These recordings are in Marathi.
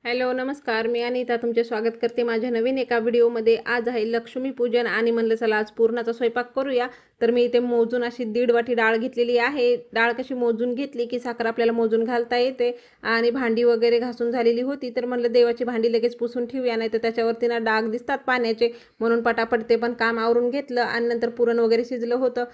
हॅलो नमस्कार, मी अनिता तुमचे स्वागत करते माझ्या नवीन एका व्हिडिओमध्ये। आज आहे लक्ष्मीपूजन आणि म्हणलं चला आज पुरणाचा स्वयंपाक करूया। तर मी इथे मोजून अशी 1.5 वाटी डाळ घेतलेली आहे। डाळ कशी मोजून घेतली की साखर आपल्याला मोजून घालता येते। आणि भांडी वगैरे घासून झालेली होती, तर म्हणलं देवाची भांडी लगेच पुसून ठेवूया, नाही तर त्याच्यावरती ना डाग दिसतात पाण्याचे, म्हणून पटापट ते पण काम आवरून घेतलं। आणि नंतर पुरण वगैरे शिजलं होतं।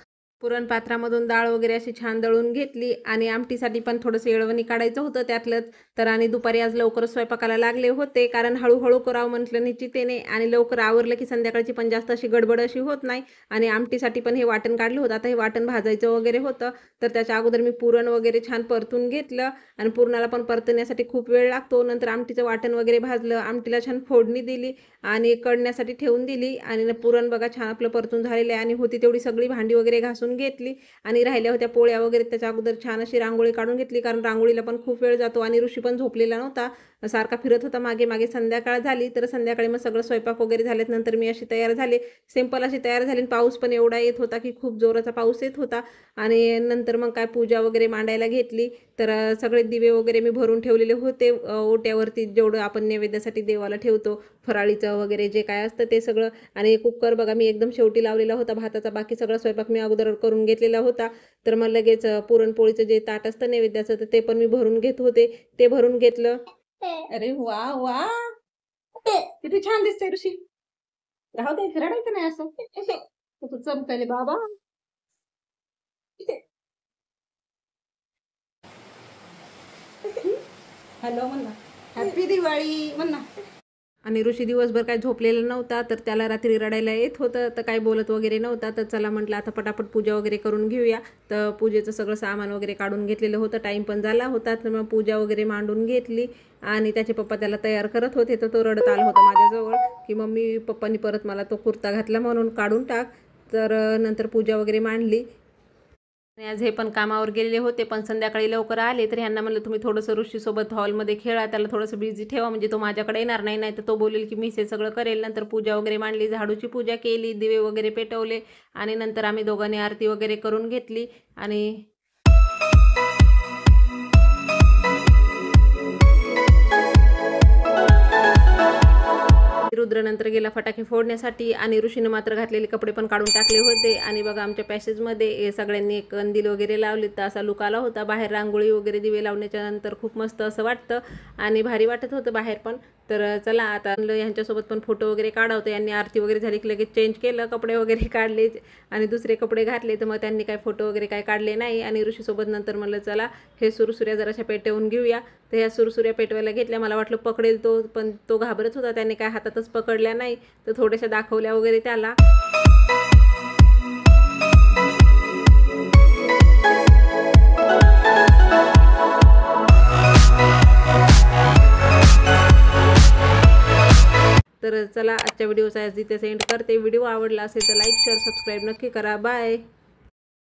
पुरण पात्रामधून डाळ वगैरे अशी छान दळून घेतली आणि आमटीसाठी पण थोडंसं येळवणी काढायचं होतं त्यातलंच। तर आणि दुपारी आज लवकरच स्वयंपाकाला लागले होते, कारण हळूहळू करावं म्हटलं निश्चितेने, आणि लवकर आवरलं की संध्याकाळची पण जास्त अशी गडबड अशी होत नाही। आणि आमटीसाठी पण हे वाटण काढलं होतं, आता हे वाटण भाजायचं वगैरे होतं। तर त्याच्या अगोदर मी पुरण वगैरे छान परतून घेतलं, आणि पुरणाला पण परतण्यासाठी खूप वेळ लागतो। नंतर आमटीचं वाटण वगैरे भाजलं, आमटीला छान फोडणी दिली आणि कढण्यासाठी ठेवून दिली। आणि पुरण बघा छान आपलं परतून झालेलं आहे, आणि होती तेवढी सगळी भांडी वगैरे घासून घेतली, आणि राहिल्या होत्या पोळ्या वगैरे त्याच्या अगोदर छान अशी रांगोळी काढून घेतली, कारण रांगोळीला पण खूप वेळ जातो। आणि ऋषी पण झोपलेला नव्हता, सारखा फिरत होता मागे मागे। संध्याकाळ झाली, तर संध्याकाळी मग सगळं स्वयंपाक वगैरे झाल्यानंतर मी अशी तयार झाले, सिंपल अशी तयार झाली। पाऊस पण एवढा येत होता की खूप जोराचा पाऊस येत होता। आणि नंतर मग काय पूजा वगैरे मांडायला घेतली। तर सगळे दिवे वगैरे मी भरून ठेवलेले होते ओट्यावरती, जेवढं आपण नैवेद्यासाठी देवाला ठेवतो फराळीचं वगैरे जे काय असतं ते सगळं। आणि कुकर बघा मी एकदम शेवटी लावलेला होता भाताचा, बाकी सगळा स्वयंपाक मी अगोदर करून घेतलेला होता। तर मग लगेच पुरणपोळीचं जे ताट असतं नैवेद्याचं, तर ते पण मी भरून घेत होते, ते भरून घेतलं। अरे वा वा, किती छान दिसतंय ऋषी। राहू दे, रडायचं नाही असं, तू चमकले बाबा। हॅलो म्हणा, हॅपी दिवाळी म्हणा। आणि ऋषी दिवसभर काय झोपलेला नव्हता, तर त्याला रात्री रडायला येत होतं, तर काय बोलत वगैरे नव्हता। तर चला म्हटलं आता पटापट पूजा वगैरे करून घेऊया। तर पूजेचं सगळं सामान वगैरे काढून घेतलेलं होतं, टाईम पण झाला होता। तर मग पूजा वगैरे मांडून घेतली, आणि त्याचे पप्पा त्याला तयार करत होते। तर तो रडत आला होता माझ्याजवळ की मम्मी पप्पांनी परत मला तो कुर्ता घातला म्हणून काढून टाक। तर नंतर पूजा वगैरे मांडली। आज हे पण कामावर गेलेले होते, पण संध्याकाळी लवकर आले। तर ह्यांना म्हणलं तुम्ही थोडंसं ऋषीसोबत हॉलमध्ये खेळा, त्याला थोडंसं बिझी ठेवा, म्हणजे तो माझ्याकडे येणार नाही, नाही तर तो बोलेल की मीच हे सगळं करेल। नंतर पूजा वगैरे मांडली, झाडूची पूजा केली, दिवे वगैरे पेटवले, आणि नंतर आम्ही दोघांनी आरती वगैरे करून घेतली। आणि रुद्र नंतर गेला फटाके फोडण्यासाठी, आणि ऋषीने मात्र घातलेले कपडे पण काढून टाकले होते। आणि बघा आमच्या पॅसेजमध्ये सगळ्यांनी कंदील वगैरे लावले, तर असा लुक आला होता बाहेर। रांगोळी वगैरे दिवे लावण्याच्या नंतर खूप मस्त असं वाटतं, आणि भारी वाटत होतं बाहेर पण। तर चला आता यांच्यासोबत पण फोटो वगैरे काढवते। यांनी आरती वगैरे झाली की लगेच चेंज केलं, कपडे वगैरे काढले आणि दुसरे कपडे घातले। तर मग त्यांनी काय फोटो वगैरे काय काढले नाही। आणि ऋषीसोबत नंतर म्हणलं चला हे सुरसुऱ्या जराशा पेटवून घेऊया। तर ह्या सुरसुऱ्या पेटवायला घेतल्या, मला वाटलं पकडेल तो, पण तो घाबरत होता, त्याने काय हातातच पकडल्या नाही। तर थोड्याशा दाखवल्या वगैरे त्याला। तर चला आजच्या व्हिडिओचा इथे सेंड करते। व्हिडिओ आवडला असेल तर लाईक शेअर सबस्क्राईब नक्की करा। बाय।